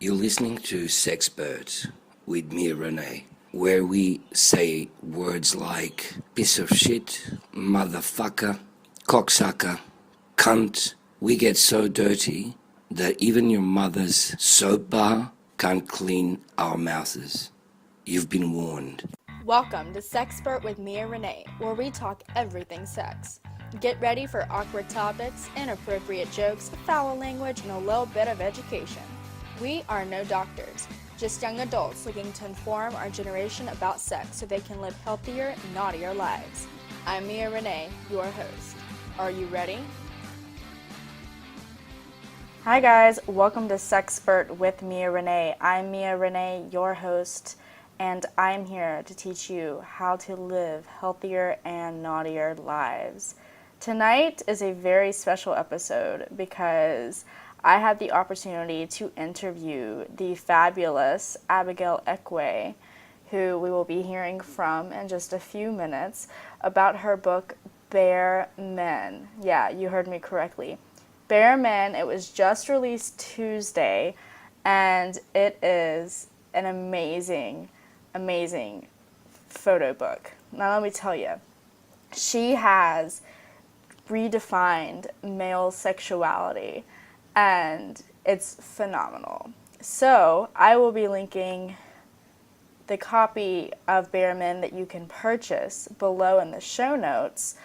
You're listening to Sexpert with me, Renee, where we say words like piece of shit, motherfucker, cocksucker, cunt. We get so dirty that even your mother's soap bar can't clean our mouths. You've been warned. Welcome to Sexpert with Mia Renee, where we talk everything sex. Get ready for awkward topics, inappropriate jokes, foul language, and a little bit of education. We are no doctors, just young adults looking to inform our generation about sex so they can live healthier, naughtier lives. I'm Mia Renee, your host. Are you ready? Hi guys, welcome to Sexpert with Mia Renee. I'm Mia Renee, your host, and I'm here to teach you how to live healthier and naughtier lives. Tonight is a very special episode because I had the opportunity to interview the fabulous Abigail Ekue, who we will be hearing from in just a few minutes, about her book, Bare Men. Yeah, you heard me correctly. Bare Men, it was just released Tuesday, and it is an amazing photo book. Now let me tell you, she has redefined male sexuality, and it's phenomenal. So I will be linking the copy of Bare Men that you can purchase below in the show notes,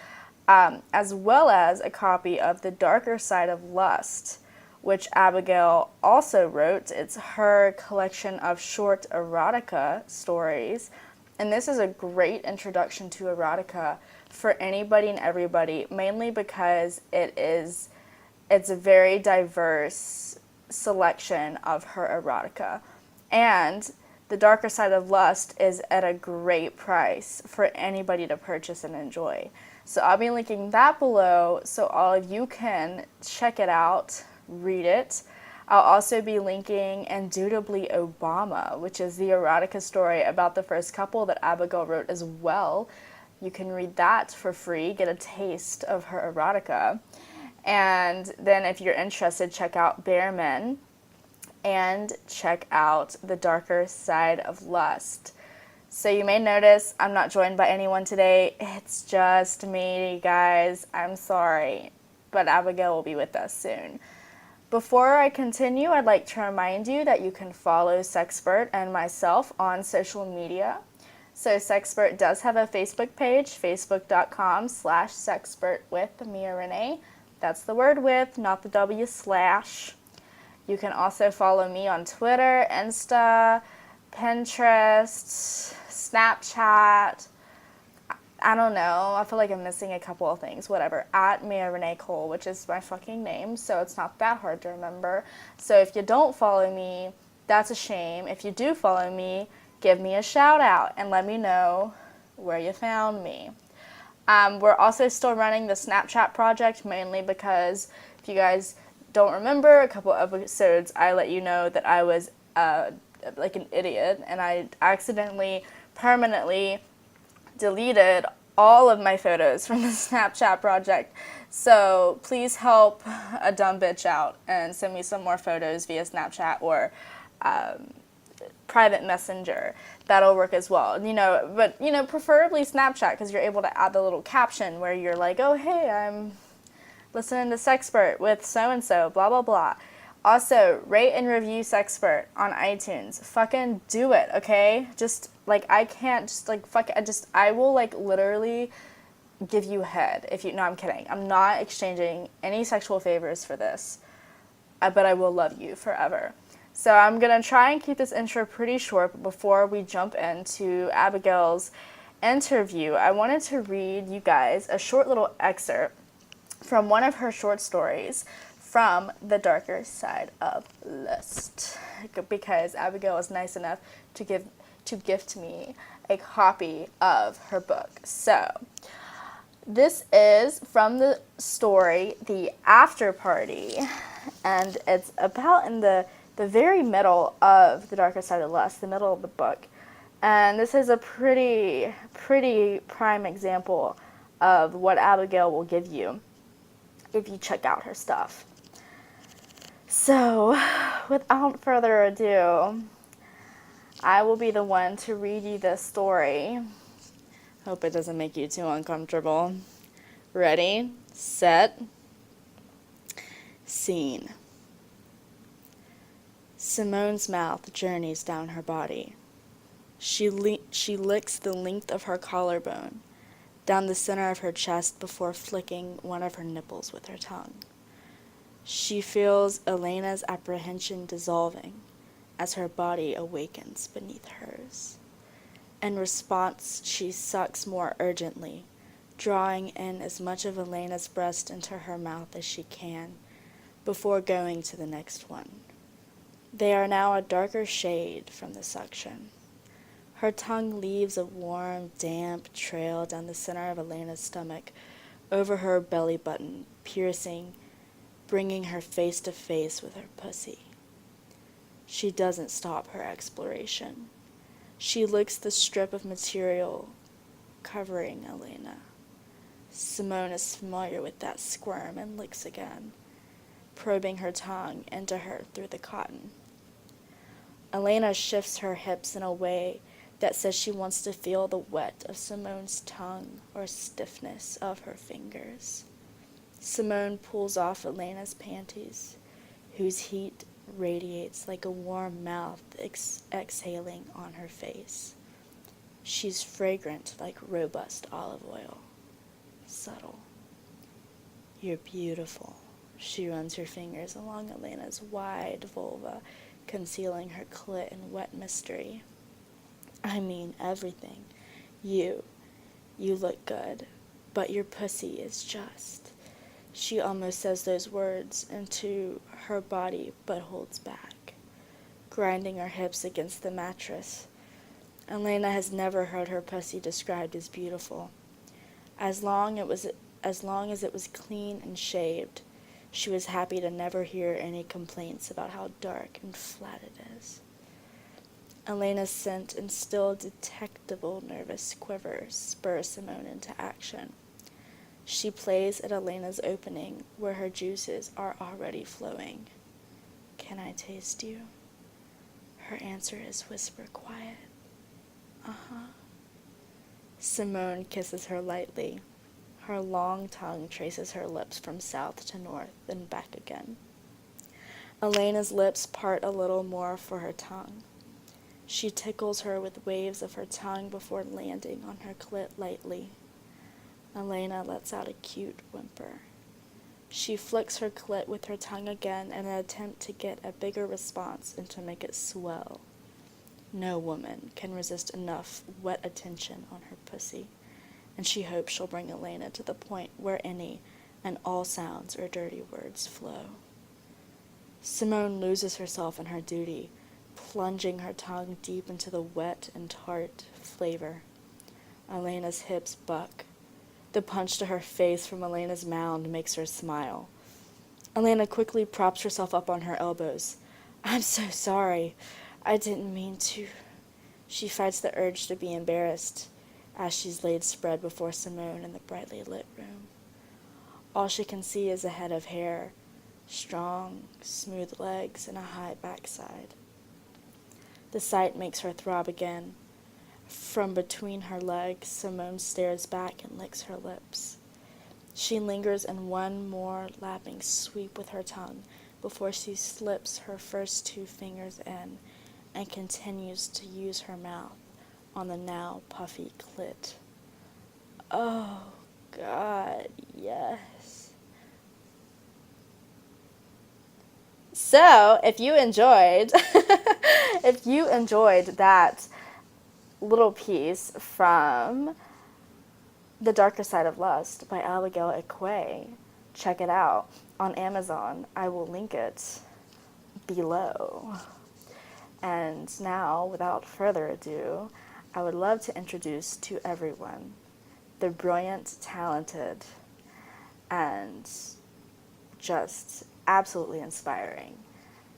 as well as a copy of The Darker Side of Lust, which Abigail also wrote. It's her collection of short erotica stories, and this is a great introduction to erotica for anybody and everybody, mainly because it's a very diverse selection of her erotica. And The Darker Side of Lust is at a great price for anybody to purchase and enjoy. So I'll be linking that below so all of you can check it out, read it. I'll also be linking Indubitably Obama, which is the erotica story about the first couple that Abigail wrote as well. You can read that for free, get a taste of her erotica. And then if you're interested, check out Bare Men and check out The Darker Side of Lust. So you may notice I'm not joined by anyone today. It's just me, guys. I'm sorry, but Abigail will be with us soon. Before I continue, I'd like to remind you that you can follow Sexpert and myself on social media. So Sexpert does have a Facebook page, facebook.com/Sexpert with Mia Renee. That's the word with, not the W/. You can also follow me on Twitter, Insta, Pinterest, Snapchat. I don't know. I feel like I'm missing a couple of things. Whatever. At Mia Renee Cole, which is my fucking name, so it's not that hard to remember. So if you don't follow me, that's a shame. If you do follow me, give me a shout out and let me know where you found me. We're also still running the Snapchat project, mainly because if you guys don't remember, a couple episodes I let you know that I was like an idiot, and I accidentally, permanently deleted all of my photos from the Snapchat project. So please help a dumb bitch out and send me some more photos via Snapchat or private messenger. That'll work as well, but preferably Snapchat, because you're able to add the little caption where you're like, oh hey, I'm listening to Sexpert with so and so, blah blah blah. Also, rate and review Sexpert on iTunes. Fucking do it, okay? I will literally give you head if you. No, I'm kidding. I'm not exchanging any sexual favors for this, but I will love you forever. So I'm going to try and keep this intro pretty short, but before we jump into Abigail's interview, I wanted to read you guys a short little excerpt from one of her short stories from The Darker Side of Lust, because Abigail was nice enough to gift me a copy of her book. So this is from the story The After Party, and it's about in the very middle of The Darker Side of Lust, the middle of the book. And this is a pretty prime example of what Abigail will give you if you check out her stuff. So, without further ado, I will be the one to read you this story. Hope it doesn't make you too uncomfortable. Ready, set, scene. Simone's mouth journeys down her body. She licks the length of her collarbone, down the center of her chest before flicking one of her nipples with her tongue. She feels Elena's apprehension dissolving as her body awakens beneath hers. In response, she sucks more urgently, drawing in as much of Elena's breast into her mouth as she can, before going to the next one. They are now a darker shade from the suction. Her tongue leaves a warm, damp trail down the center of Elena's stomach, over her belly button, piercing, bringing her face to face with her pussy. She doesn't stop her exploration. She licks the strip of material covering Elena. Simone is familiar with that squirm and licks again, probing her tongue into her through the cotton. Elena shifts her hips in a way that says she wants to feel the wet of Simone's tongue or stiffness of her fingers. Simone pulls off Elena's panties, whose heat radiates like a warm mouth exhaling on her face. She's fragrant like robust olive oil, subtle. You're beautiful. She runs her fingers along Elena's wide vulva, concealing her clit in wet mystery. I mean everything. You look good, but your pussy is just. She almost says those words into her body, but holds back, grinding her hips against the mattress. Elena has never heard her pussy described as beautiful. As long as it was clean and shaved, she was happy to never hear any complaints about how dark and flat it is. Elena's scent and still detectable nervous quiver spur Simone into action. She plays at Elena's opening where her juices are already flowing. Can I taste you? Her answer is whisper quiet. Uh-huh. Simone kisses her lightly. Her long tongue traces her lips from south to north, then back again. Elena's lips part a little more for her tongue. She tickles her with waves of her tongue before landing on her clit lightly. Elena lets out a cute whimper. She flicks her clit with her tongue again in an attempt to get a bigger response and to make it swell. No woman can resist enough wet attention on her pussy, and she hopes she'll bring Elena to the point where any and all sounds or dirty words flow. Simone loses herself in her duty, plunging her tongue deep into the wet and tart flavor. Elena's hips buck. The punch to her face from Elena's mound makes her smile. Elena quickly props herself up on her elbows. I'm so sorry. I didn't mean to. She fights the urge to be embarrassed as she's laid spread before Simone in the brightly lit room. All she can see is a head of hair, strong, smooth legs, and a high backside. The sight makes her throb again. From between her legs, Simone stares back and licks her lips. She lingers in one more lapping sweep with her tongue before she slips her first two fingers in and continues to use her mouth on the now puffy clit. Oh, God, yes. So, if you enjoyed that little piece from The Darker Side of Lust by Abigail Ekue, check it out on Amazon. I will link it below. And now, without further ado, I would love to introduce to everyone the brilliant, talented, and just absolutely inspiring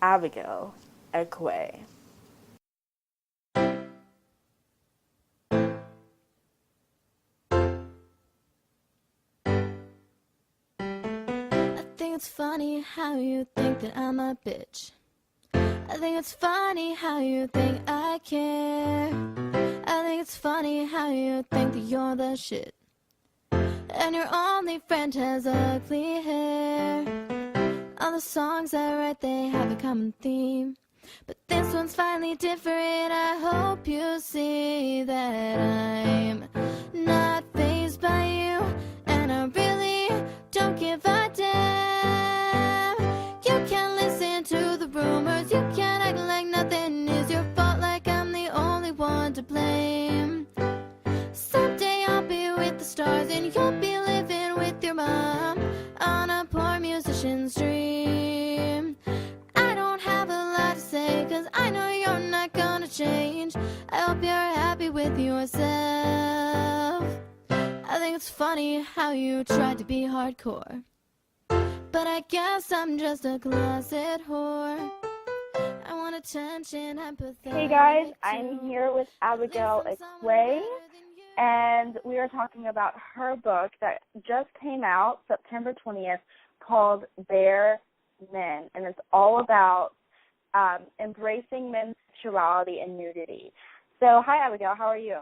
Abigail Ekue. I think it's funny how you think that I'm a bitch. I think it's funny how you think I care. I think it's funny how you think that you're the shit. And your only friend has ugly hair. All the songs I write, they have a common theme. But this one's finally different. I hope you see that I'm not fazed by you. And I really don't give a damn. You can't listen to the rumors. You can't act like nothing is your fault, like I'm the only one to blame. Someday I'll be with the stars and you'll be living with your mom on a poor musician's dream. I don't have a lot to say, cause I know you're not gonna change. I hope you're happy with yourself. I think it's funny how you tried to be hardcore, but I guess I'm just a closet whore. I want attention, empathy. Hey guys, I'm here with Abigail Ekue, and we are talking about her book that just came out September 20th called Bare Men, and it's all about embracing men's sexuality and nudity. So, hi Abigail, how are you?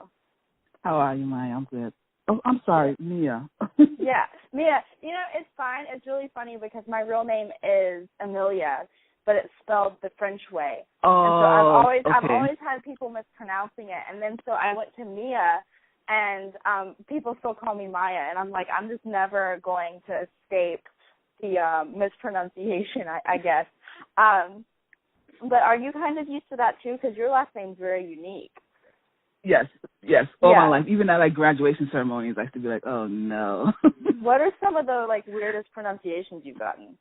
How are you, Maya? I'm good. Oh, I'm sorry, Mia. Yeah, Mia, you know, it's fine. It's really funny because my real name is Amelia, but it's spelled the French way. Oh, and so I've okay. always had people mispronouncing it. And then so I went to Mia, and people still call me Maya. And I'm like, I'm just never going to escape the mispronunciation, I guess. But are you kind of used to that too? Because your last name's very unique. Yes. All my life. Even at, graduation ceremonies, I used to be like, oh, no. What are some of the, weirdest pronunciations you've gotten?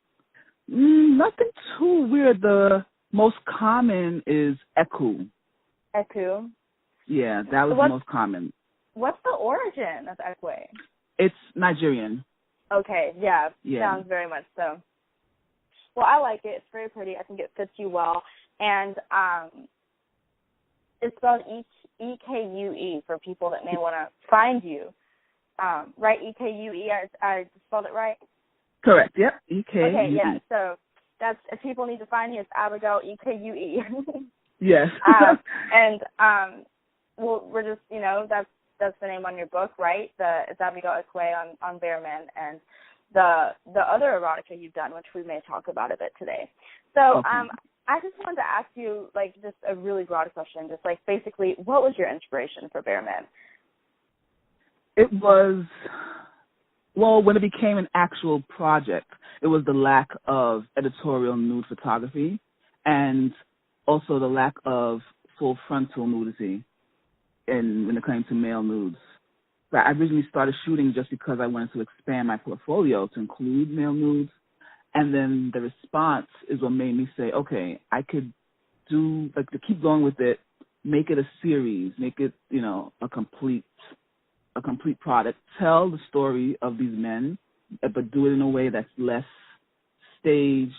Nothing too weird. The most common is Ekue. Ekue? Yeah, that was the most common. What's the origin of Ekue? It's Nigerian. Okay, yeah. Yeah. Sounds very much so. Well, I like it. It's very pretty. I think it fits you well. And it's spelled Ekue for people that may want to find you. Right? Ekue, I spelled it right? Correct, yep. Ekue. Okay, yeah. So that's, if people need to find you, it's Abigail Ekue. Yes. Well, we're just, that's the name on your book, right? It's Abigail Ekue on Bare Men, and the other erotica you've done, which we may talk about a bit today. So okay. I just wanted to ask you, just a really broad question, just basically, what was your inspiration for Bare Men? It was, when it became an actual project, it was the lack of editorial nude photography and also the lack of full frontal nudity when it came to male nudes. But I originally started shooting just because I wanted to expand my portfolio to include male nudes. And then the response is what made me say, okay, I could do, to keep going with it, make it a series, make it, a complete product. Tell the story of these men, but do it in a way that's less staged,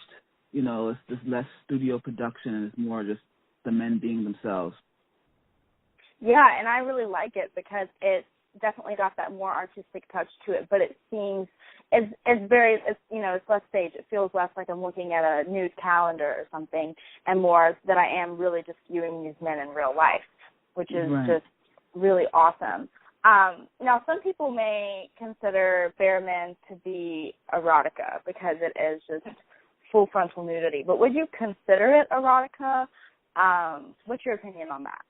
it's just less studio production, and it's more just the men being themselves. Yeah, and I really like it because it's definitely got that more artistic touch to it, but it seems it's less staged. It feels less like I'm looking at a nude calendar or something, and more that I am really just viewing these men in real life, which is just really awesome. Now, some people may consider Bare Men to be erotica because it is just full frontal nudity, but would you consider it erotica? What's your opinion on that?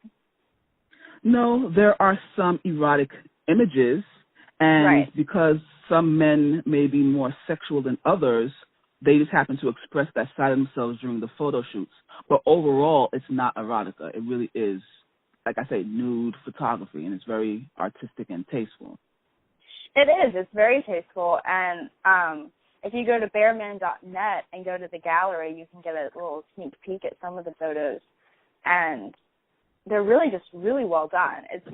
No, there are some erotic images, and because some men may be more sexual than others, they just happen to express that side of themselves during the photo shoots. But overall, it's not erotica. It really is, like I say, nude photography, and it's very artistic and tasteful. It is. It's very tasteful, and if you go to baremen.net and go to the gallery, you can get a little sneak peek at some of the photos, and they're really just really well done. It's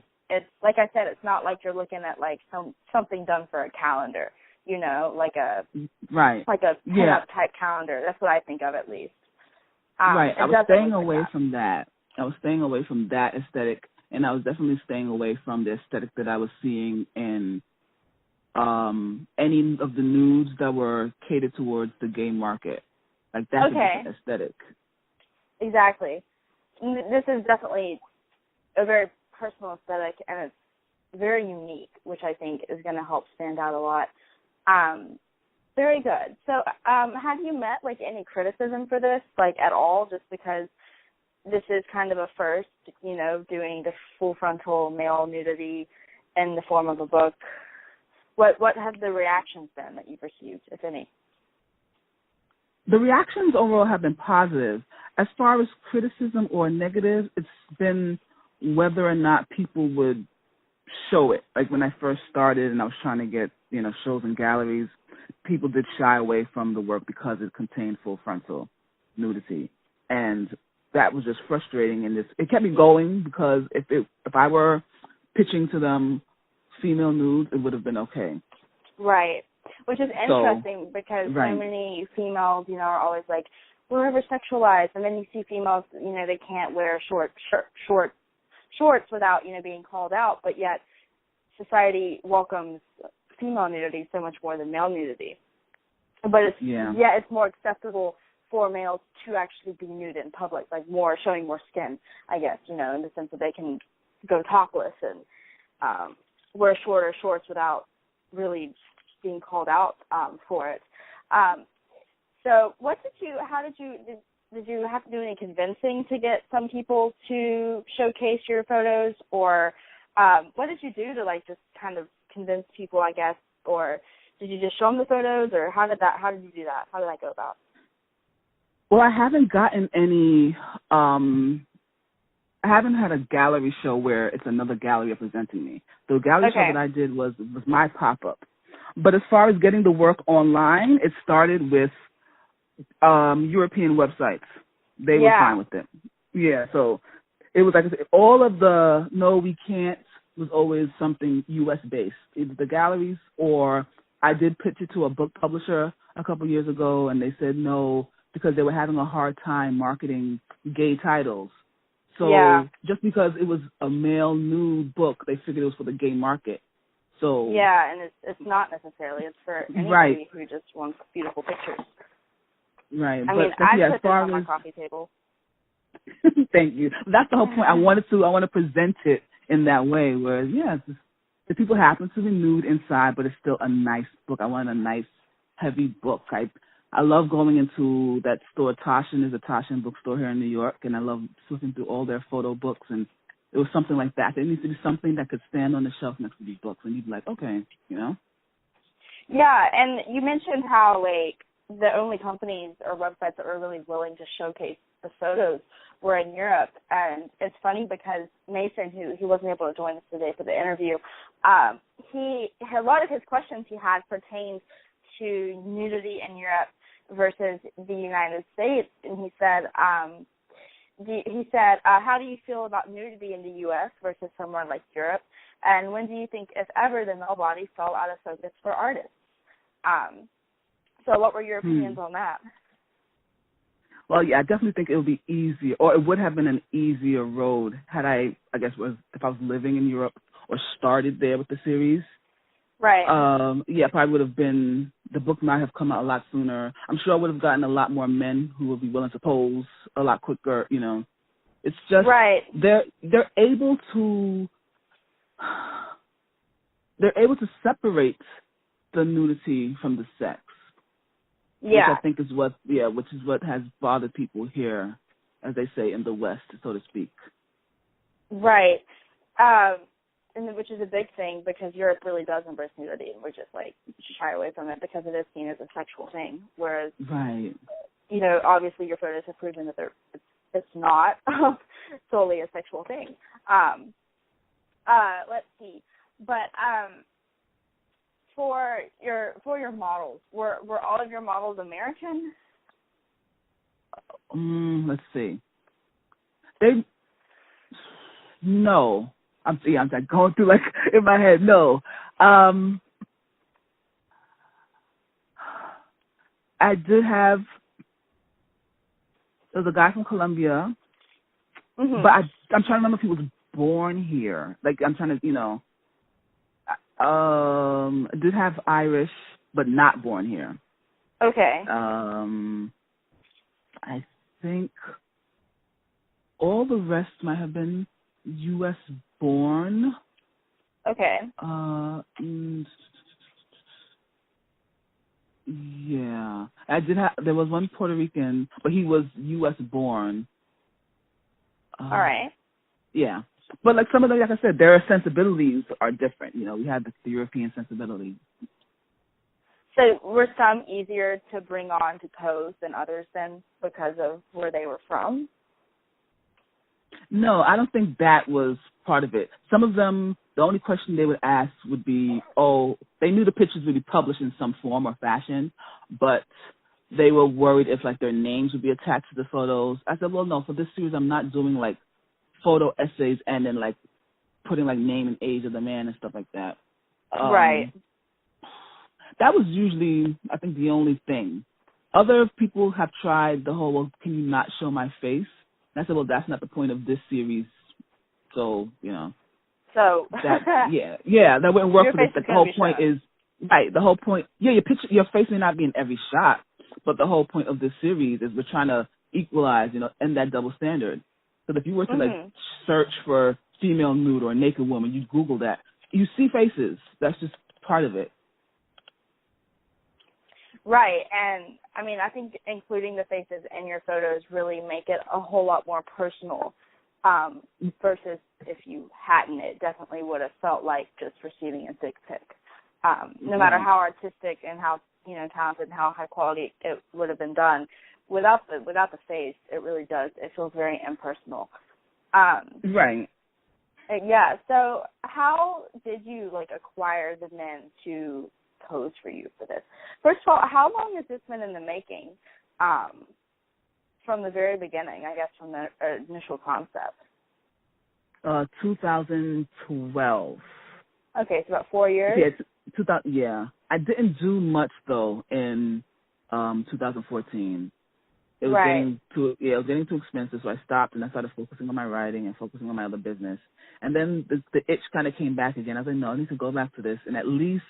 like I said, it's not like you're looking at something done for a calendar, like a pinup type calendar. That's what I think of, at least. I was staying away from that. I was staying away from that aesthetic, and I was definitely staying away from the aesthetic that I was seeing in any of the nudes that were catered towards the gay market. Like, that's a different aesthetic. Exactly. This is definitely a very personal aesthetic, and it's very unique, which I think is going to help stand out a lot. Very good. So have you met, like, any criticism for this, like, at all, just because this is kind of a first, you know, doing the full frontal male nudity in the form of a book? What have the reactions been that you've received, if any? The reactions overall have been positive. As far as criticism or negative, it's been whether or not people would show it. Like, when I first started and I was trying to get, you know, shows in galleries, people did shy away from the work because it contained full frontal nudity. And that was just frustrating, and it kept me going, because if I were pitching to them female nudes, it would have been okay. Right. Which is interesting, because right. so many females, you know, are always like, we're over-sexualized, and then you see females, you know, they can't wear shorts without, you know, being called out, but yet society welcomes female nudity so much more than male nudity. But it's more acceptable for males to actually be nude in public, like showing more skin, I guess, you know, in the sense that they can go topless and wear shorter shorts without really being called out for it. So did you have to do any convincing to get some people to showcase your photos, or what did you do to, like, just kind of convince people, I guess, or did you just show them the photos, or how did you do that? How did that go about? Well, I haven't gotten any, I haven't had a gallery show where it's another gallery representing me. The gallery show that I did was my pop-up. But as far as getting the work online, it started with European websites. They were fine with it. Yeah, so it was like I said, all of the no, we can't was always something U.S.-based, either the galleries, or I did pitch it to a book publisher a couple years ago, and they said no because they were having a hard time marketing gay titles. So just because it was a male nude book, they figured it was for the gay market. So and it's not necessarily. It's for anybody who just wants beautiful pictures. Right. I mean, I put this on my coffee table. Thank you. That's the whole point. I want to present it in that way, where the people happen to be nude inside, but it's still a nice book. I want a nice, heavy book. I love going into that store. Toshin is a Toshin bookstore here in New York, and I love flipping through all their photo books, and it was something like that. There needs to be something that could stand on the shelf next to these books, and you'd be like, okay, you know? Yeah, and you mentioned how, like, the only companies or websites that were really willing to showcase the photos were in Europe. And it's funny because Mason, who wasn't able to join us today for the interview, a lot of his questions he had pertained to nudity in Europe versus the United States. And he said, how do you feel about nudity in the U.S. versus somewhere like Europe? And when do you think, if ever, the male body fell out of focus for artists? So what were your opinions on that? Well, I definitely think it would be easier, or it would have been an easier road had if I was living in Europe or started there with the series. Right. Probably would have been, the book might have come out a lot sooner. I'm sure I would have gotten a lot more men who would be willing to pose a lot quicker, you know. It's just, they're able to separate the nudity from the sex. Which I think is which is what has bothered people here, as they say, in the West, so to speak. Right. And which is a big thing because Europe really does embrace nudity, and we're just like shy away from it because it is seen as a sexual thing. Whereas, you know, obviously your photos have proven that it's not solely a sexual thing. Let's see, but for your models, were all of your models American? Let's see. No. I'm like going through like in my head. No. I did have. There was a guy from Colombia, but I'm trying to remember if he was born here. Like I'm trying to, you know. I did have Irish, but not born here. Okay. I think all the rest might have been U.S. born. Okay. Yeah, I did have. There was one Puerto Rican, but he was U.S. born. All right. Yeah, but like some of them, like I said, their sensibilities are different. You know, we have the European sensibility. So were some easier to bring on to pose than others then because of where they were from? No, I don't think that was part of it. Some of them, the only question they would ask would be, they knew the pictures would be published in some form or fashion, but they were worried if, like, their names would be attached to the photos. I said, well, no, for this series, I'm not doing, like, photo essays and then, like, putting, like, name and age of the man and stuff like that. Right. That was usually, I think, the only thing. Other people have tried the whole, well, can you not show my face? And I said, well, that's not the point of this series. So, you know. So. that that wouldn't work for this. The whole point is, right, the whole point, your face may not be in every shot, but the whole point of this series is we're trying to equalize, you know, end that double standard. So if you were to, like, search for female nude or naked woman, you Google that, you see faces. That's just part of it. Right, and I mean, I think including the faces in your photos really make it a whole lot more personal versus if you hadn't. It definitely would have felt like just receiving a dick pic. No matter how artistic and how, you know, talented and how high quality it would have been done, without the face, it really does. It feels very impersonal. Right. Yeah. So how did you, like, acquire the men to pose for you for this? First of all, how long has this been in the making? From the very beginning, I guess, from the initial concept. 2012. Okay, so about 4 years. Yeah, I didn't do much though in 2014. It was getting too expensive, so I stopped and I started focusing on my writing and focusing on my other business. And then the itch kind of came back again. I was like, no, I need to go back to this and at least,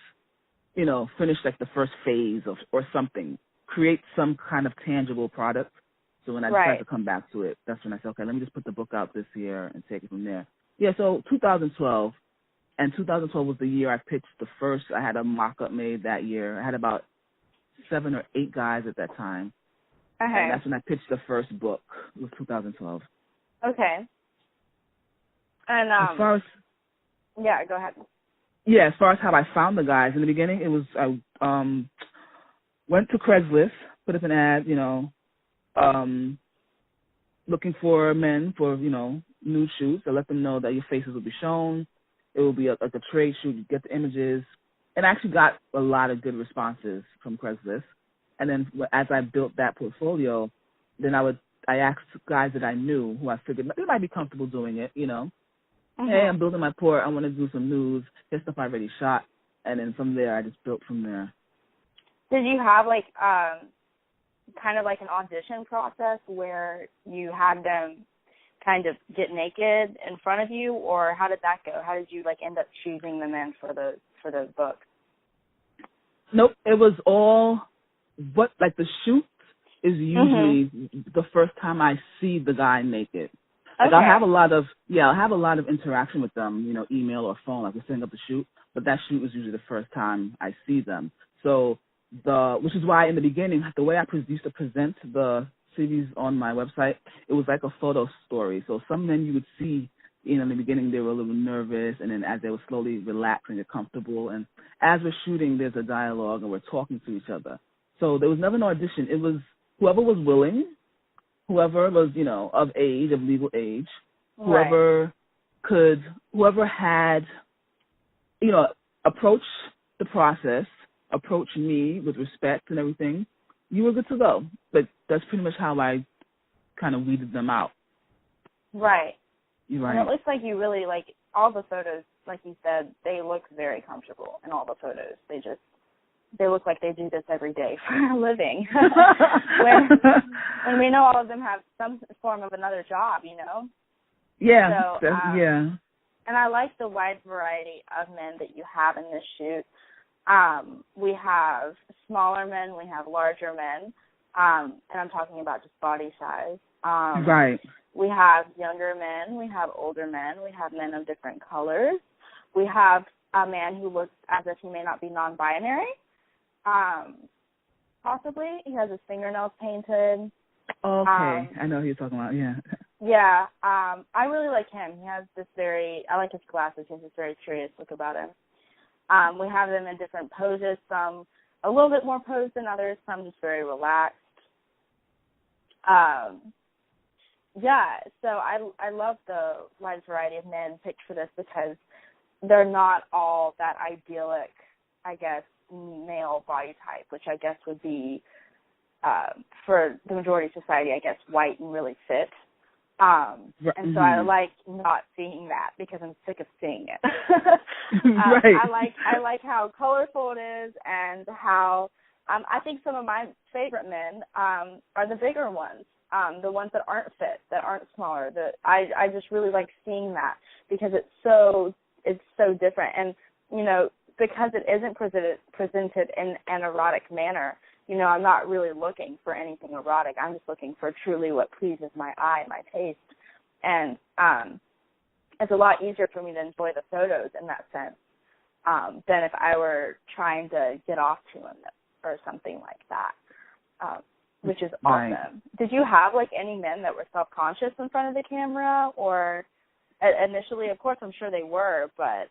you know, finish like the first phase or something, create some kind of tangible product. So when I decided to come back to it, that's when I said, okay, let me just put the book out this year and take it from there. Yeah, so 2012, and 2012 was the year I pitched the first. I had a mock-up made that year. I had about 7 or 8 guys at that time. Okay. And that's when I pitched the first book. It was 2012. Okay. And as far as yeah, go ahead. Yeah, as far as how I found the guys, in the beginning, it was I went to Craigslist, put up an ad, you know, looking for men for, you know, nude shoots. I let them know that your faces will be shown. It will be like a trade shoot. You get the images. And I actually got a lot of good responses from Craigslist. And then as I built that portfolio, then I asked guys that I knew who I figured they might be comfortable doing it, you know. Mm-hmm. Hey, I'm building my port. I want to do some nudes. Here's stuff I already shot. And then from there, I just built from there. Did you have, like, kind of like an audition process where you had them kind of get naked in front of you, or how did that go? How did you, like, end up choosing them in for the book? Nope, it was all the shoot is usually the first time I see the guy naked. Like, okay. I'll have a lot of interaction with them, you know, email or phone, like we're setting up the shoot, but that shoot was usually the first time I see them. So which is why in the beginning, the way I used to present the series on my website, it was like a photo story. So some men you would see, you know, in the beginning they were a little nervous, and then as they would slowly relax and get comfortable, and as we're shooting, there's a dialogue and we're talking to each other. So there was never an audition. It was whoever was willing, whoever was, you know, of age, of legal age, whoever had, you know, approached the process, approach me with respect and everything, you were good to go. But that's pretty much how I kind of weeded them out. Right. Right. And it looks like you really, like, all the photos, like you said, they look very comfortable in all the photos. They look like they do this every day for a living. when we know all of them have some form of another job, you know? Yeah. So, yeah. And I like the wide variety of men that you have in this shoot. We have smaller men, we have larger men, and I'm talking about just body size. Right. We have younger men, we have older men, we have men of different colors. We have a man who looks as if he may not be non-binary. Possibly. He has his fingernails painted. Okay. I know who you're talking about, yeah. Yeah. I really like him. He has I like his glasses. He has this very curious look about him. We have them in different poses, some a little bit more posed than others, some just very relaxed. Yeah, so I love the wide variety of men picked for this because they're not all that idyllic, I guess, male body type, which I guess would be, for the majority of society, I guess, white and really fit. And so I like not seeing that because I'm sick of seeing it. Right. I like how colorful it is and how I think some of my favorite men are the bigger ones, the ones that aren't fit, that aren't smaller. I just really like seeing that because it's so different. And, because it isn't presented in an erotic manner, I'm not really looking for anything erotic. I'm just looking for truly what pleases my eye and my taste. And it's a lot easier for me to enjoy the photos in that sense than if I were trying to get off to them or something like that, which is awesome. Right. Did you have, any men that were self-conscious in front of the camera? Or initially, of course, I'm sure they were, but...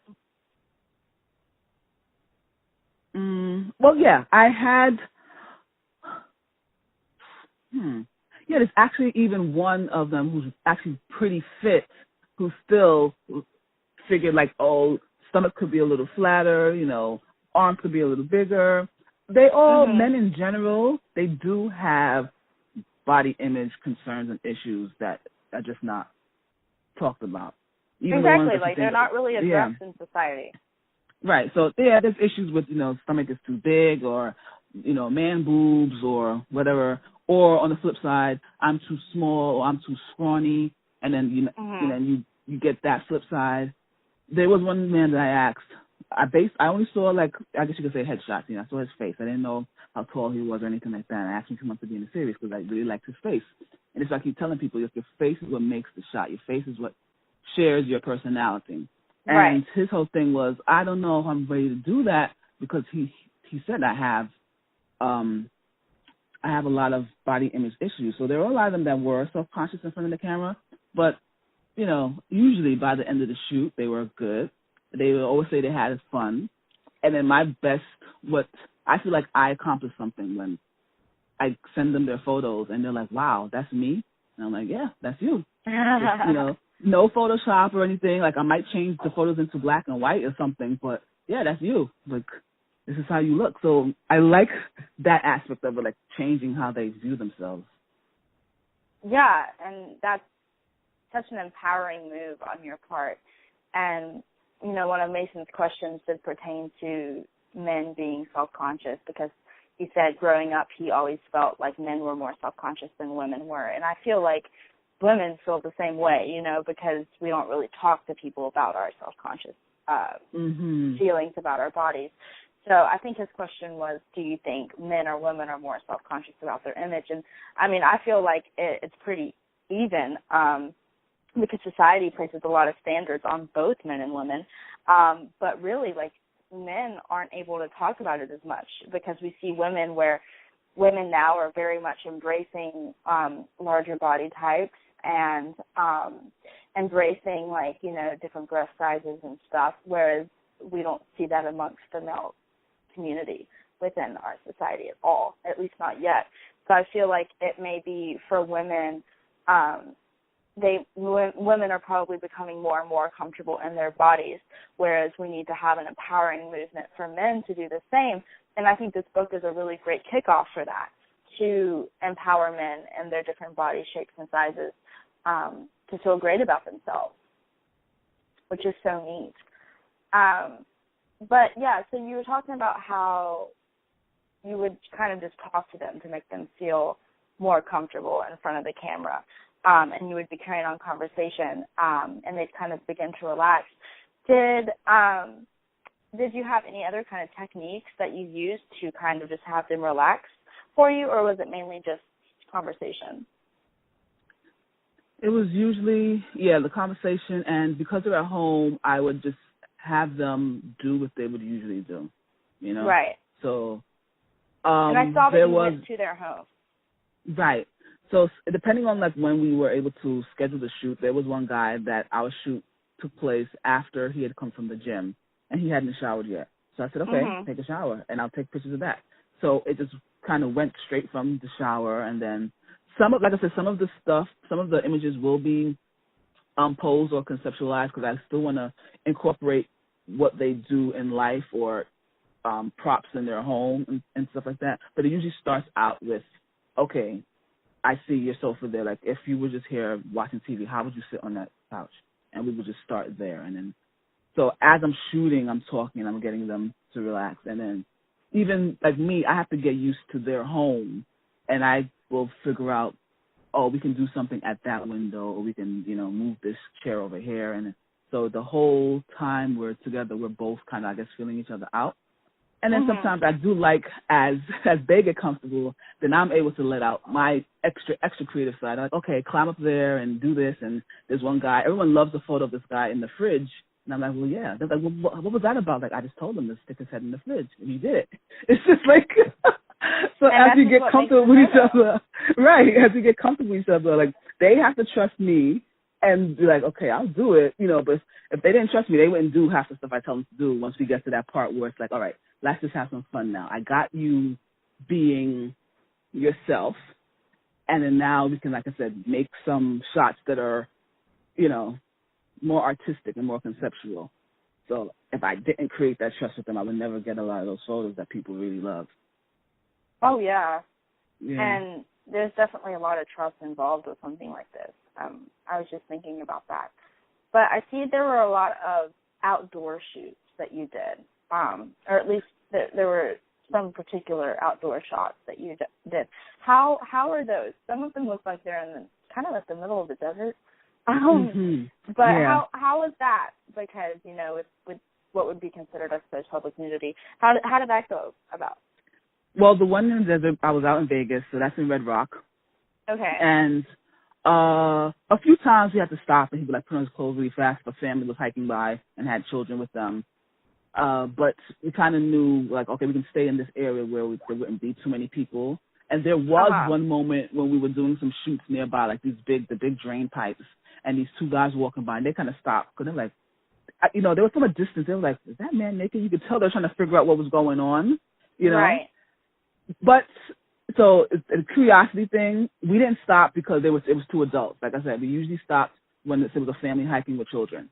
Well, yeah, I had... Yeah, there's actually even one of them who's actually pretty fit, who still figured stomach could be a little flatter, arms could be a little bigger. They all, men in general, they do have body image concerns and issues that are just not talked about. Even exactly, they're not really addressed in society. Right, so yeah, there's issues with, stomach is too big or, man boobs or whatever. Or on the flip side, I'm too small or I'm too scrawny, and then you get that flip side. There was one man that I asked. I only saw I guess you could say headshots. I saw his face. I didn't know how tall he was or anything like that. And I asked him to come up to be in the series because I really liked his face. And it's like I keep telling people, your face is what makes the shot. Your face is what shares your personality. Right. And his whole thing was, I don't know if I'm ready to do that because he said I have a lot of body image issues. So there were a lot of them that were self-conscious in front of the camera. But, usually by the end of the shoot, they were good. They would always say they had fun. And then I feel like I accomplished something when I send them their photos and they're like, wow, that's me? And I'm like, yeah, that's you. Just, no Photoshop or anything. I might change the photos into black and white or something, but yeah, that's you. This is how you look. So I like that aspect of it, changing how they view themselves. Yeah, and that's such an empowering move on your part. And, one of Mason's questions did pertain to men being self-conscious because he said growing up he always felt like men were more self-conscious than women were. And I feel like women feel the same way, because we don't really talk to people about our self-conscious feelings about our bodies. So I think his question was, do you think men or women are more self-conscious about their image? And, I feel like it's pretty even because society places a lot of standards on both men and women. But really, men aren't able to talk about it as much because we see women where women now are very much embracing larger body types and embracing, different breast sizes and stuff, whereas we don't see that amongst the male community within our society at all, at least not yet. So I feel like it may be for women, women are probably becoming more and more comfortable in their bodies, whereas we need to have an empowering movement for men to do the same. And I think this book is a really great kickoff for that, to empower men in their different body shapes and sizes to feel great about themselves, which is so neat. But, yeah, so you were talking about how you would kind of just talk to them to make them feel more comfortable in front of the camera. and you would be carrying on conversation, and they'd kind of begin to relax. Did you have any other kind of techniques that you used to kind of just have them relax for you, or was it mainly just conversation? It was usually, the conversation, and because they're at home, I would just have them do what they would usually do, you know? Right. So, and I saw that you went to their home. Right. So depending on like when we were able to schedule the shoot, there was one guy that our shoot took place after he had come from the gym, and he hadn't showered yet. So I said, okay, take a shower, and I'll take pictures of that. So it just kind of went straight from the shower, and then like I said, some of the images will be posed or conceptualized because I still want to incorporate what they do in life or props in their home and stuff like that. But it usually starts out with, okay, I see your sofa there. Like if you were just here watching TV, how would you sit on that couch? And we would just start there. And then, so as I'm shooting, I'm talking, I'm getting them to relax. And then even like me, I have to get used to their home, and I will figure out, oh, we can do something at that window, or we can, move this chair over here. And so the whole time we're together, we're both kind of, I guess, feeling each other out. And then sometimes I do like, as they get comfortable, then I'm able to let out my extra creative side. I'm like, okay, climb up there and do this. And there's one guy, everyone loves a photo of this guy in the fridge. And I'm like, well, yeah. They're like, well, what was that about? Like, I just told him to stick his head in the fridge, and he did it. It's just like, so and as you get comfortable with each other, right, as you get comfortable with each other, like, they have to trust me and be like, okay, I'll do it, but if they didn't trust me, they wouldn't do half the stuff I tell them to do once we get to that part where it's like, all right, let's just have some fun now. I got you being yourself, and then now we can, like I said, make some shots that are, more artistic and more conceptual. So if I didn't create that trust with them, I would never get a lot of those photos that people really love. Oh, yeah. And there's definitely a lot of trust involved with something like this. I was just thinking about that. But I see there were a lot of outdoor shoots that you did, or at least there were some particular outdoor shots that you did. How are those? Some of them look like they're in kind of like the middle of the desert. But how was that? Because, with what would be considered, I suppose, public nudity, how did that go about? Well, the one in the desert, I was out in Vegas, so that's in Red Rock. Okay. And a few times we had to stop, and he would like put on his clothes really fast. The family was hiking by and had children with them. But we kind of knew, like, okay, we can stay in this area where there wouldn't be too many people. And there was one moment when we were doing some shoots nearby, like the big drain pipes, and these two guys walking by, and they kind of stopped because they're like, they were from a distance. They were like, is that man naked? You could tell they're trying to figure out what was going on, Right. But so the curiosity thing, we didn't stop because it was two adults. Like I said, we usually stopped when it was a family hiking with children.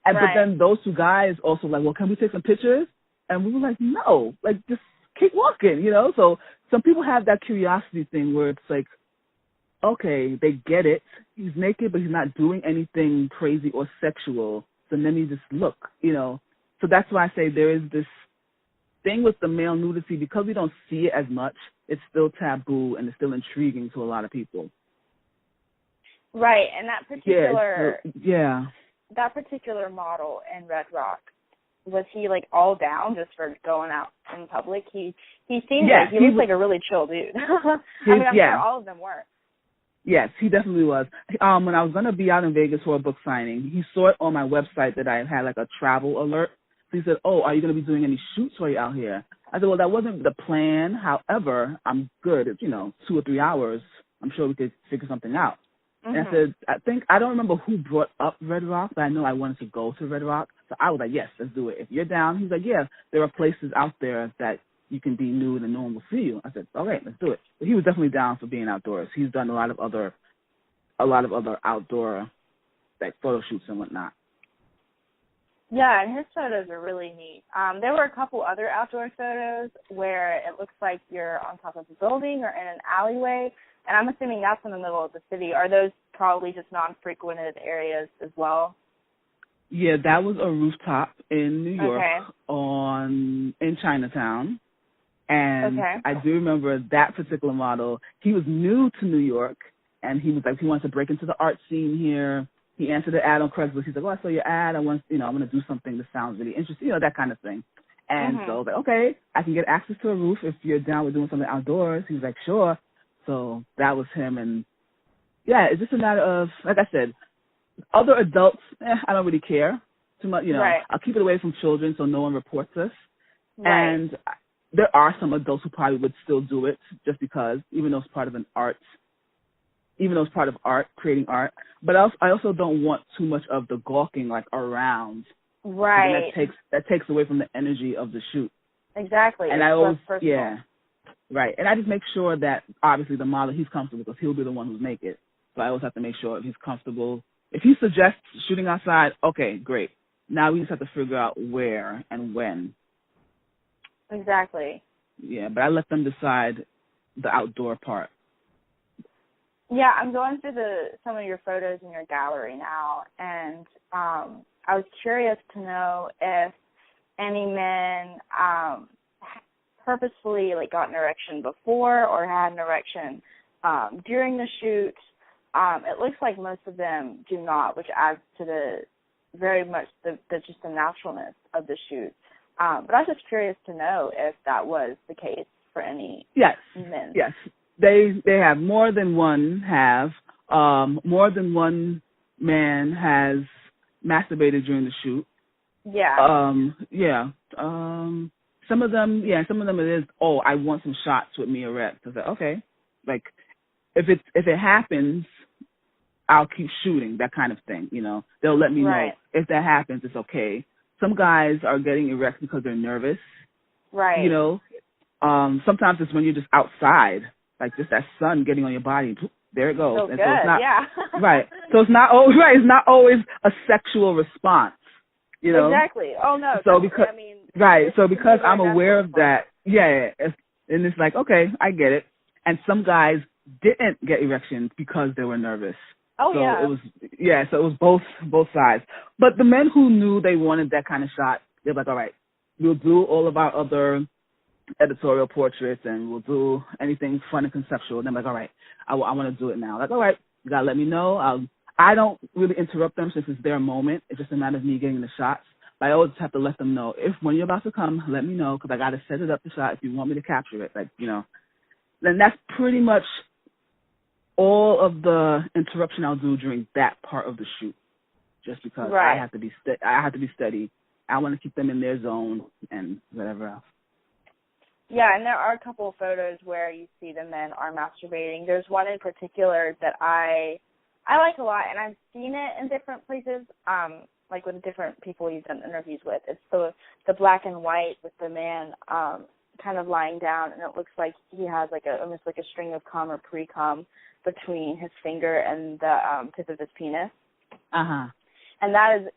And But then those two guys also like, well, can we take some pictures? And we were like, no, like just keep walking, So some people have that curiosity thing where it's like, okay, they get it. He's naked, but he's not doing anything crazy or sexual. So then you just look, So that's why I say there is this thing with the male nudity, because we don't see it as much, it's still taboo and it's still intriguing to a lot of people. Right, and that particular that particular model in Red Rock, was he like all down just for going out in public? He seemed like he looked like a really chill dude. I'm sure all of them were. Yes, he definitely was. When I was going to be out in Vegas for a book signing, he saw it on my website that I had like a travel alert. So he said, oh, are you going to be doing any shoots while you're out here? I said, well, that wasn't the plan. However, I'm good. It's, 2 or 3 hours. I'm sure we could figure something out. And I said, I don't remember who brought up Red Rock, but I know I wanted to go to Red Rock. So I was like, yes, let's do it. If you're down, he's like, yeah, there are places out there that you can be nude and no one will see you. I said, all right, let's do it. But he was definitely down for being outdoors. He's done a lot of other outdoor like photo shoots and whatnot. Yeah, and his photos are really neat. There were a couple other outdoor photos where it looks like you're on top of a building or in an alleyway, and I'm assuming that's in the middle of the city. Are those probably just non-frequented areas as well? Yeah, that was a rooftop in New York in Chinatown. And I do remember that particular model. He was new to New York, and he was like, he wants to break into the art scene here. He answered the ad on Craigslist. He's like, oh, I saw your ad. I want, I'm going to do something that sounds really interesting, that kind of thing. And so I was like, okay, I can get access to a roof if you're down with doing something outdoors. He was like, sure. So that was him. And yeah, it's just a matter of, like I said, other adults, I don't really care too much. Right. I'll keep it away from children so no one reports us. Right. And there are some adults who probably would still do it just because, even though it's part of art, creating art. But I also don't want too much of the gawking like around. Right. That takes away from the energy of the shoot. Exactly. And it's I always, less personal. yeah, right. And I just make sure that obviously the model, he's comfortable because he'll be the one who's make it. So I always have to make sure if he's comfortable. If he suggests shooting outside, okay, great. Now we just have to figure out where and when. Exactly. Yeah, but I let them decide the outdoor part. Yeah, I'm going through some of your photos in your gallery now, and I was curious to know if any men purposefully got an erection before or had an erection during the shoot. It looks like most of them do not, which adds to just the naturalness of the shoot. But I was just curious to know if that was the case for any men. Yes. They have more than one more than one man has masturbated during the shoot. Yeah. Some of them it is, I want some shots with me erect. I said, okay. Like if it happens, I'll keep shooting, that kind of thing, They'll let me know if that happens, it's okay. Some guys are getting erect because they're nervous. Right. Sometimes it's when you're just outside, like just that sun getting on your body. There it goes. So and good. so it's not, yeah. Right. So it's not always It's not always a sexual response. Exactly. Oh no. So because So because I'm aware of that, and it's like, okay, I get it. And some guys didn't get erections because they were nervous. Oh, so yeah. So it was both sides. But the men who knew they wanted that kind of shot, they're like, all right, we'll do all of our other editorial portraits and we'll do anything fun and conceptual. And I'm like, all right, I want to do it now. Like, all right, you got to let me know. I don't really interrupt them since it's their moment. It's just a matter of me getting the shots. But I always have to let them know, if when you're about to come, let me know because I got to set it up, the shot, if you want me to capture it. Then that's pretty much all of the interruption I'll do during that part of the shoot, just because I have to be steady. I want to keep them in their zone and whatever else. Yeah, and there are a couple of photos where you see the men are masturbating. There's one in particular that I like a lot, and I've seen it in different places, like with different people you've done interviews with. It's the black and white with the man kind of lying down, and it looks like he has almost like a string of cum or pre-cum between his finger and the tip of his penis. Uh-huh. And that is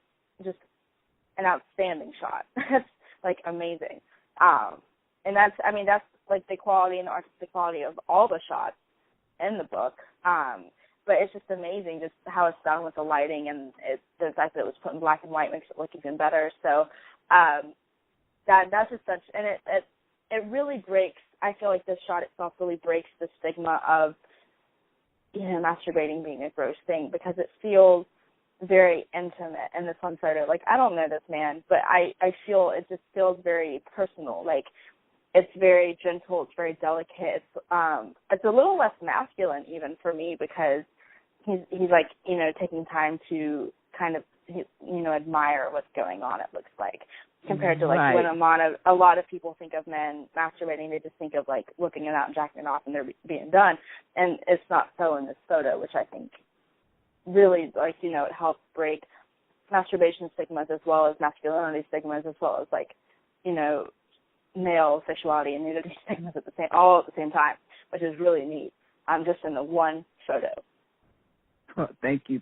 just an outstanding shot. That's amazing. And that's the quality and the artistic quality of all the shots in the book. But it's just amazing just how it's done with the lighting, and the fact that it was put in black and white makes it look even better. So that's just such, and it really breaks. I feel like this shot itself really breaks the stigma of masturbating being a gross thing, because it feels very intimate in this one photo. I don't know this man, but I feel it just feels very personal. It's very gentle, it's very delicate. It's a little less masculine even for me, because he's taking time to kind of admire what's going on, it looks like, compared to when a lot of people think of men masturbating, they just think of whipping it out and jacking it off and they're being done, and it's not so in this photo, which I think really it helps break masturbation stigmas as well as masculinity stigmas, as well as male sexuality and nudity stigmas all at the same time, which is really neat. Just in the one photo. Oh, thank you.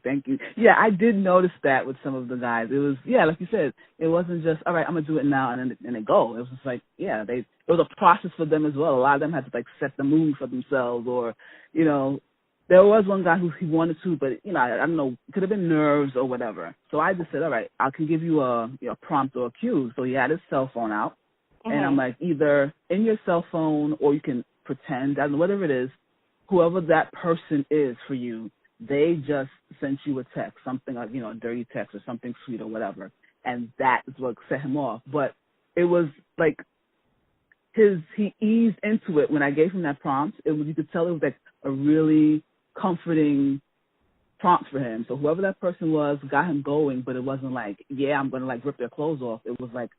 Yeah, I did notice that with some of the guys. It was, like you said, it wasn't just, all right, I'm going to do it now and then go. It was just it was a process for them as well. A lot of them had to set the mood for themselves, or, there was one guy who he wanted to, but, I don't know, it could have been nerves or whatever. So I just said, all right, I can give you a prompt or a cue. So he had his cell phone out, and I'm like, either in your cell phone or you can pretend, I don't know, whatever it is, whoever that person is for you, they just sent you a text, something like, a dirty text or something sweet or whatever, and that is what set him off. But it was like he eased into it when I gave him that prompt. You could tell it was like a really comforting prompt for him. So whoever that person was got him going, but it wasn't like, yeah, I'm going to like rip their clothes off. It was like,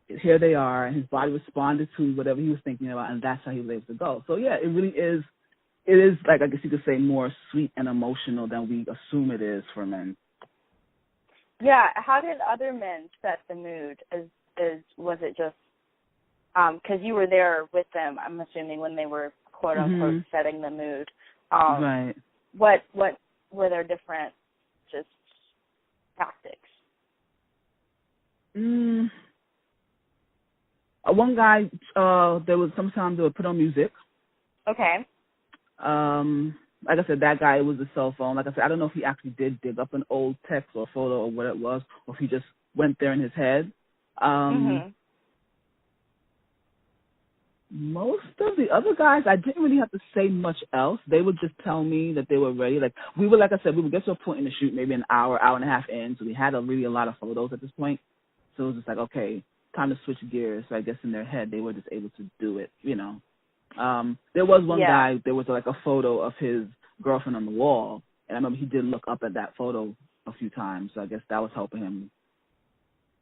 here they are, and his body responded to whatever he was thinking about, and that's how he was able to go. So yeah, it really is. It is, like, I guess you could say, more sweet and emotional than we assume it is for men. Yeah, how did other men set the mood? Was it just because you were there with them? I'm assuming when they were quote unquote setting the mood. Right. What were their different just tactics? One guy, there was sometimes they would put on music. Okay. Like I said, that guy, it was a cell phone. Like I said, I don't know if he actually did dig up an old text or photo or what it was, or if he just went there in his head. Most of the other guys, I didn't really have to say much else. They would just tell me that they were ready. Like like I said, we would get to a point in the shoot, maybe an hour and a half in, so we had really a lot of photos at this point. So it was just like, okay, time to switch gears. So I guess in their head, they were just able to do it, There was one guy, there was like a photo of his girlfriend on the wall, and I remember he did look up at that photo a few times, so I guess that was helping him.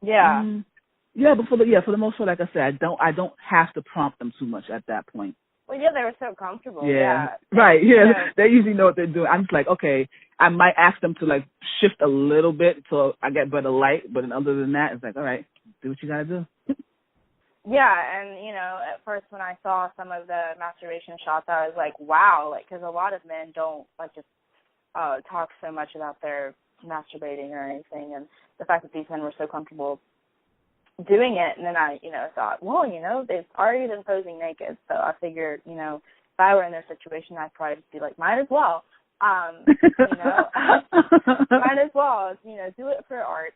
Yeah. Yeah, but for the most part, like I said, I don't have to prompt them too much at that point. Well, yeah, they were so comfortable. Yeah. Right, yeah. They usually know what they're doing. I'm just like, okay, I might ask them to like shift a little bit so I get better light, but other than that, it's like, all right, do what you gotta do. Yeah, and, at first when I saw some of the masturbation shots, I was like, wow, because a lot of men don't, just talk so much about their masturbating or anything, and the fact that these men were so comfortable doing it, and then I, thought, well, they've already been posing naked, so I figured, if I were in their situation, I'd probably just be like, might as well, might as well, do it for art,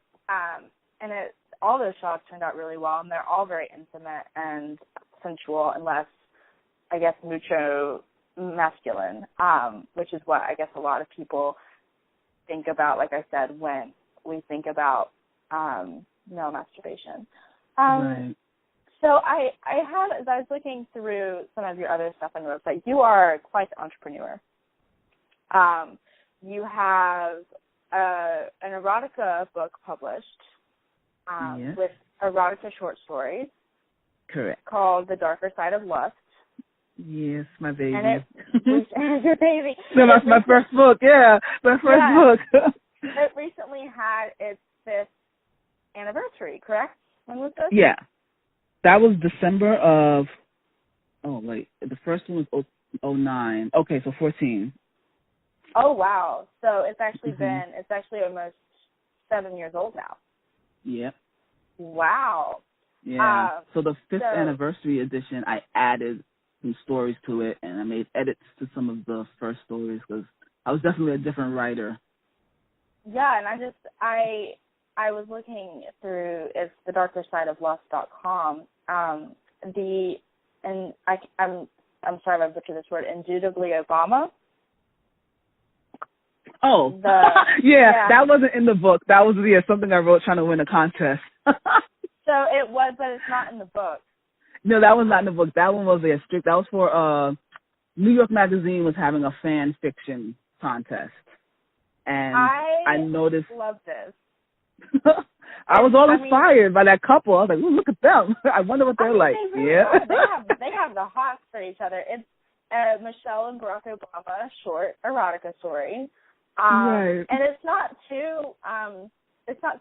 and all those shots turned out really well, and they're all very intimate and sensual, and less, I guess, mucho masculine, which is what I guess a lot of people think about, like I said, when we think about male masturbation. Right. So I had, as I was looking through some of your other stuff on your website, you are quite the entrepreneur. You have an erotica book published Yes. with erotica short stories. Correct. Called The Darker Side of Lust. Yes, my baby. And your baby. No, that's my first book, yeah. My first book. It recently had its 5th anniversary, correct? When was this? Yeah. That was December of, the first one was 09. Okay, so 14. Oh, wow. So it's actually it's actually almost 7 years old now. Yep. Wow. Yeah. So the 5th anniversary edition, I added some stories to it, and I made edits to some of the first stories because I was definitely a different writer. Yeah, and I was looking through, it's thedarkersideoflust.com. I'm sorry if I butchered this word, Indubitably Obama. Oh, yeah, that wasn't in the book. That was something I wrote trying to win a contest. So it was, but it's not in the book. No, that was not in the book. That one was strict. That was for New York Magazine was having a fan fiction contest, and I noticed. Love this. I was all inspired by that couple. I was like, "Ooh, look at them! I wonder what they're like." They really are. They have the hots for each other. It's Michelle and Barack Obama short erotica story. Right. And it's not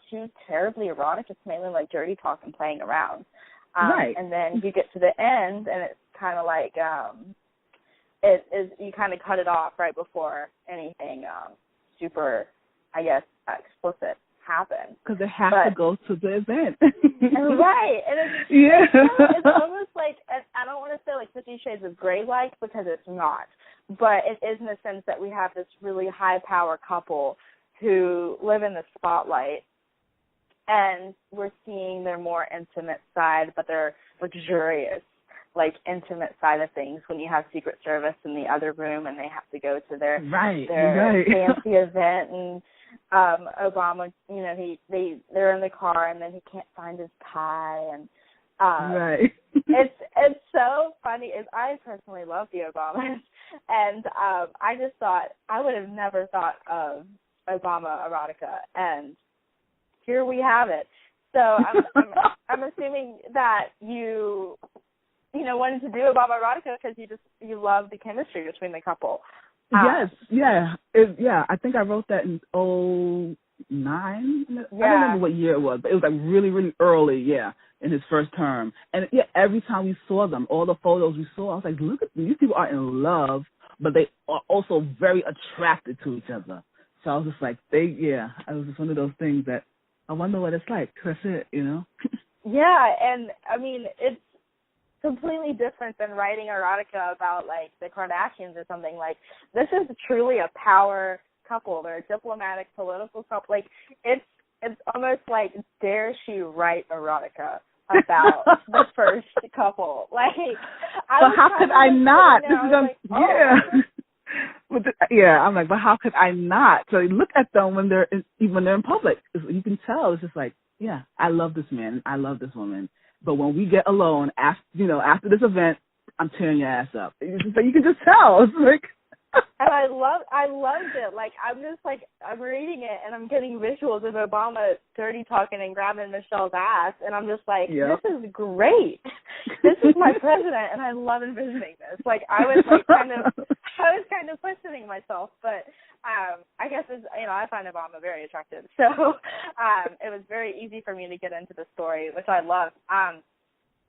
too terribly erotic. It's mainly like dirty talk and playing around. Right. And then you get to the end, and it's kind of like you kind of cut it off right before anything super, I guess, explicit happens. Because they have to go to the event. Right. And it's almost like, I don't want to say like 50 Shades of Grey-like, because it's not. But it is in the sense that we have this really high-power couple who live in the spotlight, and we're seeing their more intimate side, but they're luxurious. like intimate side of things when you have Secret Service in the other room and they have to go to their right. fancy event, and Obama, you know, they're in the car and then he can't find his tie, and right. it's so funny. I personally love the Obamas, and I just thought I would have never thought of Obama erotica, and here we have it. So I'm assuming that you wanted to do Obama erotica because you love the chemistry between the couple. Yes, yeah, I think I wrote that in 2009. I don't remember what year it was, but it was like really, really early, in his first term. And every time we saw them, all the photos we saw, I was like, look at these people are in love, but they are also very attracted to each other. So I was just like, it was just one of those things that I wonder what it's like. That's it, you know? Yeah, and I mean, it's completely different than writing erotica about like the Kardashians or something. Like, this is truly a power couple. They're a diplomatic, political couple. Like, it's almost like, dare she write erotica about the first couple? Like, how could I not? This is like, oh. I'm like, but how could I not? So look at them when they're in public. You can tell. It's just like, I love this man. I love this woman. But when we get alone, after this event, I'm tearing your ass up. You can just tell. It's like, and I loved it. Like, I'm just like, I'm reading it and I'm getting visuals of Obama dirty talking and grabbing Michelle's ass, and I'm just like, This is great. This is my president, and I love envisioning this. Like, I was kind of questioning myself, but I guess I find Obama very attractive, so it was very easy for me to get into the story, which I love.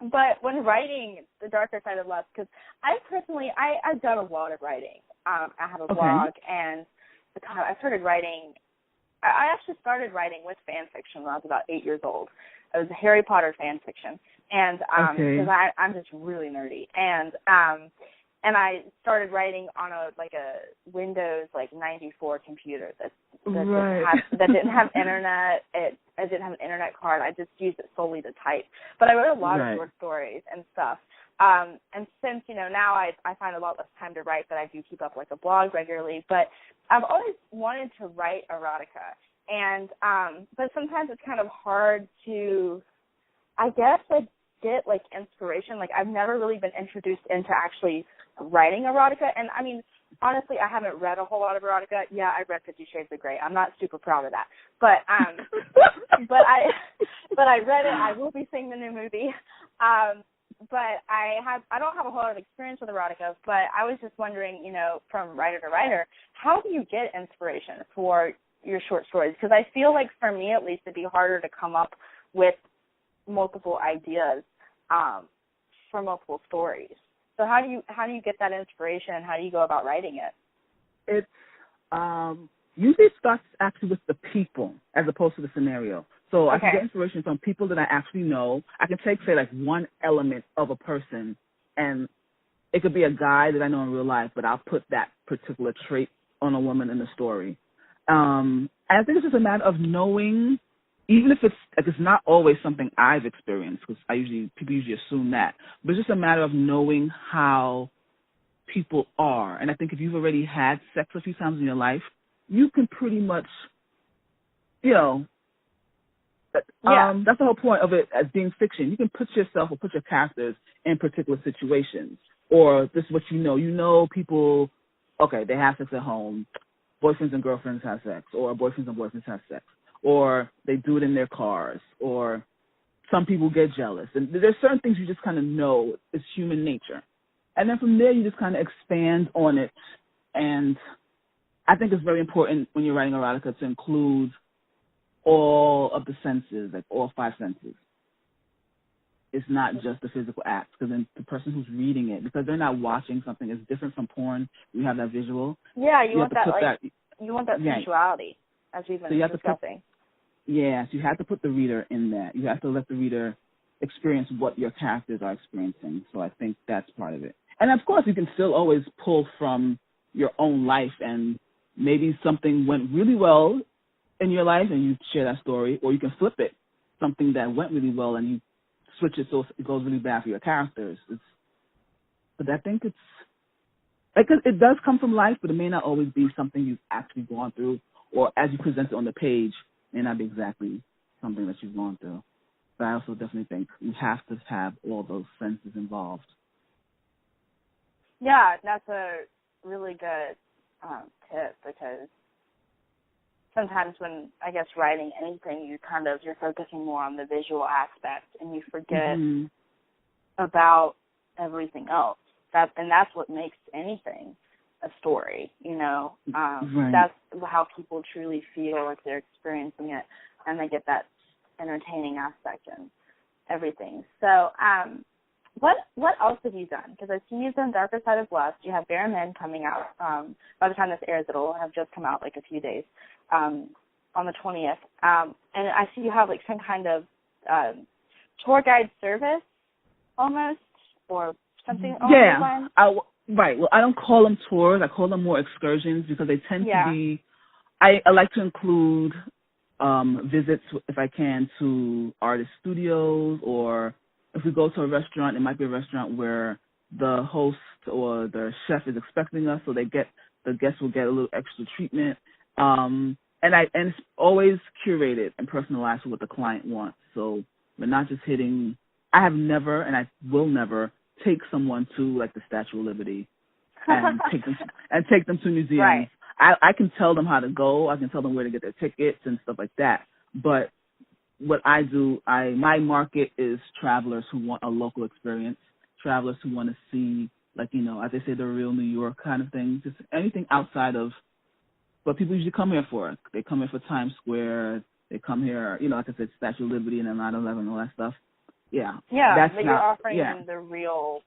But when writing The Darker Side of Lust, because I've done a lot of writing. I have a blog, and I started writing. I actually started writing with fan fiction when I was about 8 years old. It was Harry Potter fan fiction, and because I'm just really nerdy, and I started writing on a Windows 94 computer that didn't have internet. I didn't have an internet card. I just used it solely to type. But I wrote a lot of short stories and stuff. And since, now I find a lot less time to write, but I do keep up a blog regularly. But I've always wanted to write erotica. And but sometimes it's kind of hard to, I guess, get inspiration. I've never really been introduced into actually writing erotica. And I mean, honestly, I haven't read a whole lot of erotica. Yeah, I read 50 Shades of Grey. I'm not super proud of that. But but I read it. I will be seeing the new movie. But I don't have a whole lot of experience with erotica, but I was just wondering, from writer to writer, how do you get inspiration for your short stories? Because I feel like, for me at least, it'd be harder to come up with multiple ideas for multiple stories. So how do you get that inspiration? How do you go about writing it? It's usually starts actually with the people as opposed to the scenario. So I can get inspiration from people that I actually know. I can take, say, one element of a person, and it could be a guy that I know in real life, but I'll put that particular trait on a woman in the story. And I think it's just a matter of knowing, even if it's not always something I've experienced, because people usually assume that, but it's just a matter of knowing how people are. And I think if you've already had sex a few times in your life, you can pretty much, that's the whole point of it as being fiction. You can put yourself or put your characters in particular situations, or this is what you know. You know people, they have sex at home, boyfriends and girlfriends have sex, or boyfriends and boyfriends have sex, or they do it in their cars, or some people get jealous. And there's certain things you just kind of know. It's human nature. And then from there, you just kind of expand on it. And I think it's very important when you're writing erotica to include all of the senses, all 5 senses. It's not just the physical act, because then the person who's reading it, because they're not watching something, it's different from porn. You have that visual. Yeah, you want that sensuality, as we've been discussing. So you have to put the reader in that. You have to let the reader experience what your characters are experiencing. So I think that's part of it. And of course, you can still always pull from your own life, and maybe something went really well in your life and you share that story, or you can flip it, something that went really well and you switch it so it goes really bad for your characters. But I think it's like it does come from life, but it may not always be something you've actually gone through, or as you present it on the page, may not be exactly something that you've gone through. But I also definitely think you have to have all those senses involved. Yeah, that's a really good tip, because sometimes when, I guess, writing anything, you're focusing more on the visual aspect, and you forget about everything else. That's what makes anything a story, you know. Right. That's how people truly feel like they're experiencing it, and they get that entertaining aspect and everything. So, what else have you done? Because I've seen you've done Darker Side of Lust. You have Bare Men coming out. By the time this airs, it'll have just come out like a few days, on the 20th. And I see you have like some kind of tour guide service almost, or something along those lines. Right. Well, I don't call them tours. I call them more excursions, because they tend to be, I like to include visits, if I can, to artist studios, or if we go to a restaurant, it might be a restaurant where the host or the chef is expecting us, so the guests will get a little extra treatment. And it's always curated and personalized for what the client wants. So we're not just hitting. I have never, and I will never, take someone to like the Statue of Liberty and take them to museums. Right. I can tell them how to go. I can tell them where to get their tickets and stuff like that. But what I do, my market is travelers who want a local experience, travelers who want to see, like, you know, as they say, the real New York kind of thing, just anything outside of what people usually come here for. They come here for Times Square. They come here, you know, like I said, Statue of Liberty and 9/11 and all that stuff. Yeah. Yeah, but you're offering them the real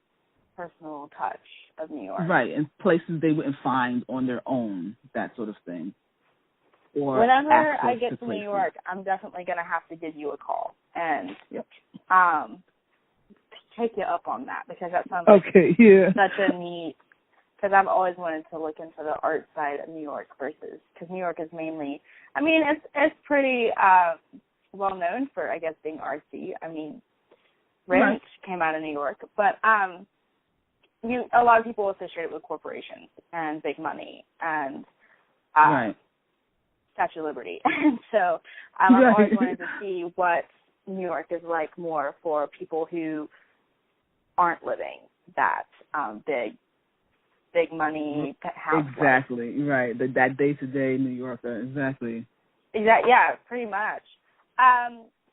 personal touch of New York. Right, and places they wouldn't find on their own, that sort of thing. Or whenever I get to places. New York, I'm definitely going to have to give you a call and take you up on that, because that sounds like such a neat, because I've always wanted to look into the art side of New York versus, because New York is mainly, I mean, it's pretty well known for, I guess, being artsy. I mean, Rent came out of New York, but a lot of people associate it with corporations and big money and Statue of Liberty. And so I've always wanted to see what New York is like more for people who aren't living that big money house. Exactly, life. Right. That day-to-day New Yorker, exactly. Yeah, pretty much.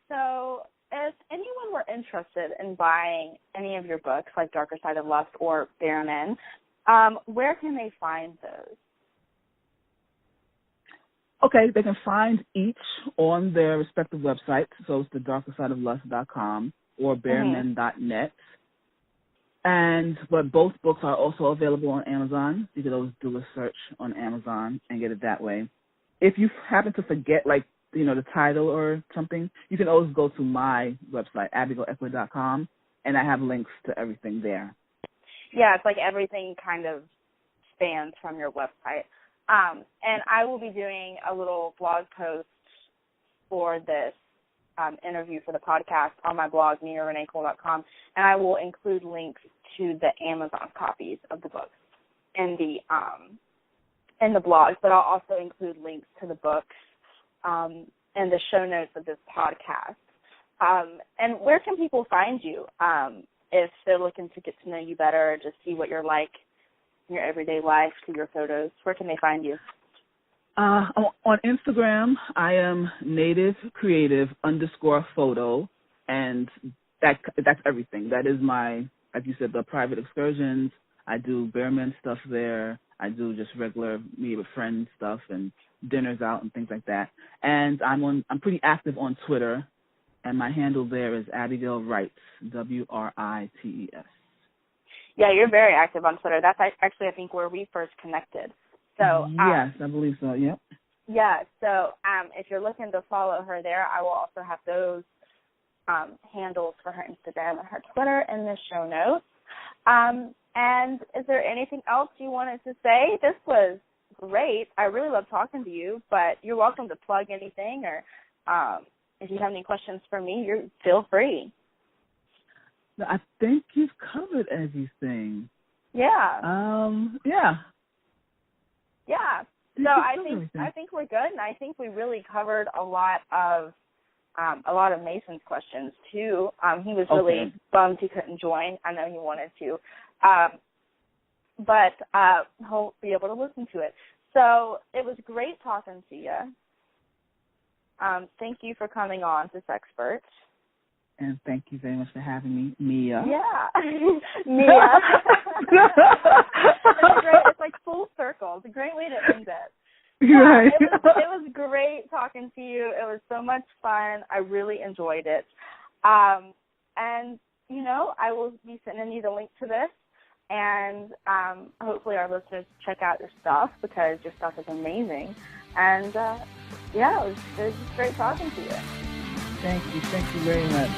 So if anyone were interested in buying any of your books, like Darker Side of Lust or Bare Men, where can they find those? Okay, they can find each on their respective websites. So it's the darkersideoflust.com or baremen.net. But both books are also available on Amazon. You could always do a search on Amazon and get it that way. If you happen to forget, like, you know, the title or something, you can always go to my website, AbigailEkue.com, and I have links to everything there. Yeah, it's like everything kind of spans from your website. And I will be doing a little blog post for this interview for the podcast on my blog, MiaReneeCole.com, and I will include links to the Amazon copies of the books in the blog, but I'll also include links to the books and the show notes of this podcast. And where can people find you if they're looking to get to know you better, just see what you're like in your everyday life, see your photos? Where can they find you? On Instagram, I am nativecreative_photo, and that's everything. That is my, like you said, the private excursions. I do Bare Men stuff there. I do just regular me with friends stuff and dinners out and things like that. And I'm pretty active on Twitter, and my handle there is Abigail Writes, WRITES. Yeah, you're very active on Twitter. That's actually, I think, where we first connected. So yes, I believe so. Yep. Yeah. So if you're looking to follow her there, I will also have those handles for her Instagram and her Twitter in the show notes. And is there anything else you wanted to say? This was great. I really love talking to you, but you're welcome to plug anything, or if you have any questions for me, feel free. I think you've covered everything. Yeah. Yeah. Yeah. So I think we're good, and I think we really covered a lot of Mason's questions too. He was really bummed he couldn't join. I know he wanted to, but he'll be able to listen to it. So it was great talking to you. Thank you for coming on to Sexpert. And thank you very much for having me, Mia. Yeah, Mia. It's like full circle. It's a great way to end it. Yeah, it was great talking to you. It was so much fun. I really enjoyed it. And, you know, I will be sending you the link to this. And hopefully our listeners check out your stuff because your stuff is amazing. And, yeah, it was just great talking to you. Thank you very much.